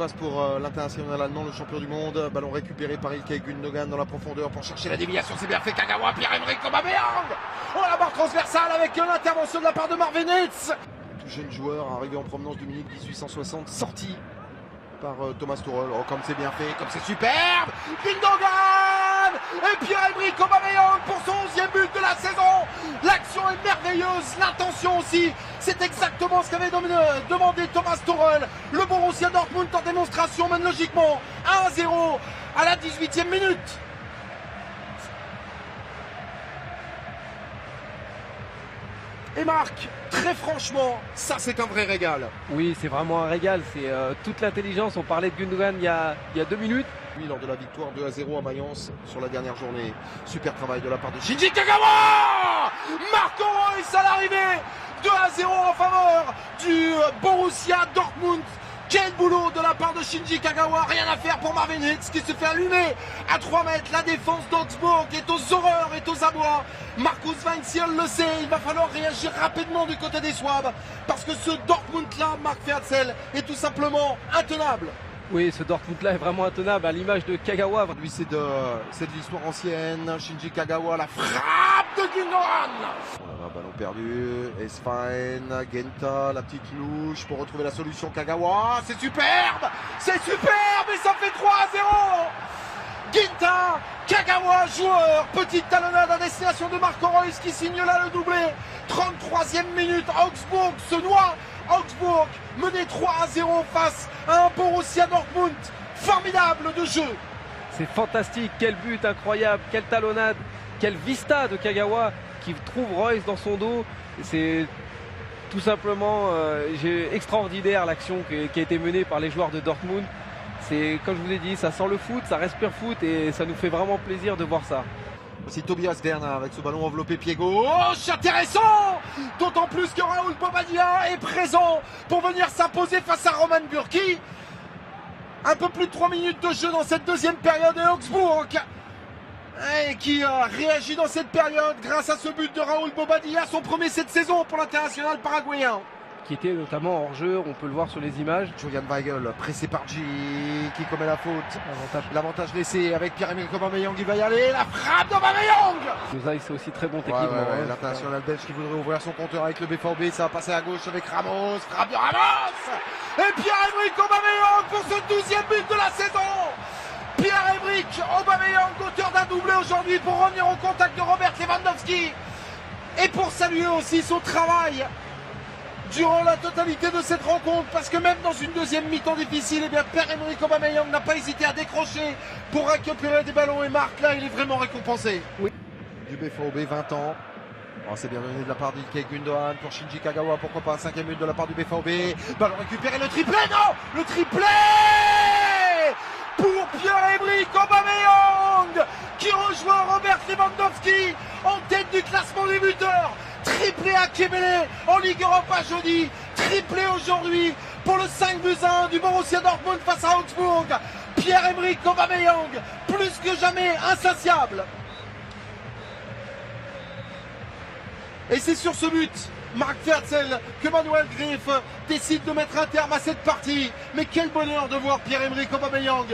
passe pour l'international allemand, le champion du monde. Ballon récupéré par Ilkay Gundogan dans la profondeur pour chercher la déviation. C'est bien fait, Kagawa, Pierre-Emerick Aubameyang. Oh, la barre transversale avec l'intervention de la part de Marvin Hitz. Tout jeune joueur arrivé en provenance du Munich 1860, sorti par Thomas Tuchel. Oh, comme c'est bien fait, comme c'est superbe. Gundogan et Pierre-Emerick Aubameyang pour son 11e but de la saison. L'action est merveilleuse, l'intention aussi. C'est exactement ce qu'avait demandé Thomas Tuchel. Le Borussia Dortmund en démonstration mène logiquement 1-0 à la 18e minute. Et Marc, très franchement, ça c'est un vrai régal. Oui, c'est vraiment un régal. C'est toute l'intelligence. On parlait de Gundogan il y a 2 minutes. Oui, lors de la victoire 2-0 à Mayence sur la dernière journée. Super travail de la part de Shinji Kagawa. Marco Reus à l'arrivée. 2-0 en faveur du Borussia Dortmund. Quel boulot de la part de Shinji Kagawa. Rien à faire pour Marvin Hitz qui se fait allumer à 3 mètres. La défense d'Augsbourg est aux horreurs, est aux abois. Markus Weinzierl le sait, il va falloir réagir rapidement du côté des Swabs. Parce que ce Dortmund-là, Marc Fertzel, est tout simplement intenable. Oui, ce Dortmund-là est vraiment intenable à l'image de Kagawa. Lui, c'est de l'histoire ancienne. Shinji Kagawa, la frappe de Gundogan. Voilà, ballon perdu. Esfine, Genta, la petite louche pour retrouver la solution. Kagawa, c'est superbe. C'est superbe et ça fait 3-0. Genta, Kagawa, joueur. Petite talonnade à destination de Marco Reus qui signe là le doublé. 33e minute, Augsbourg se noie. Augsbourg mené 3-0 face à un Borussia Dortmund formidable de jeu. C'est fantastique, quel but incroyable, quelle talonnade, quelle vista de Kagawa qui trouve Reus dans son dos. C'est tout simplement extraordinaire l'action qui a été menée par les joueurs de Dortmund. C'est, comme je vous ai dit, ça sent le foot, ça respire foot et ça nous fait vraiment plaisir de voir ça. Aussi Tobias Werner avec ce ballon enveloppé pied gauche, intéressant. D'autant plus que Raoul Bobadilla est présent pour venir s'imposer face à Roman Bürki. Un peu plus de 3 minutes de jeu dans cette deuxième période et Augsbourg qui réagit dans cette période grâce à ce but de Raoul Bobadilla, son premier cette saison pour l'international paraguayen. Qui était notamment hors jeu, on peut le voir sur les images. Julian Weigl pressé par G qui commet la faute. L'avantage laissé avec Pierre-Emerick Aubameyang, il va y aller. La frappe d'Aubameyang. C'est aussi très bon techniquement. L'international belge qui voudrait ouvrir son compteur avec le BVB, ça va passer à gauche avec Ramos. Frappe de Ramos. Et Pierre-Emerick Aubameyang pour ce 12e but de la saison. Pierre-Emerick Aubameyang, auteur d'un doublé aujourd'hui pour revenir au contact de Robert Lewandowski. Et pour saluer aussi son travail durant la totalité de cette rencontre, parce que même dans une deuxième mi-temps difficile, Pierre-Emerick Aubameyang n'a pas hésité à décrocher pour récupérer des ballons et Marc, là, il est vraiment récompensé. Oui. Du BVB, 20 ans. Oh, c'est bien donné de la part d'Ilkay Gundogan pour Shinji Kagawa, pourquoi pas un 5e but de la part du BVB. Ballon récupéré, le triplé, non. Le triplé pour Pierre-Emerick Aubameyang qui rejoint Robert Lewandowski en tête du classement des buteurs. Triplé à Kébélé en Ligue Europa jeudi. Triplé aujourd'hui pour le 5-1 du Borussia Dortmund face à Augsbourg. Pierre-Emerick Aubameyang, plus que jamais insatiable. Et c'est sur ce but, Marc Fertzel, que Manuel Gräfe décide de mettre un terme à cette partie. Mais quel bonheur de voir Pierre-Emerick Aubameyang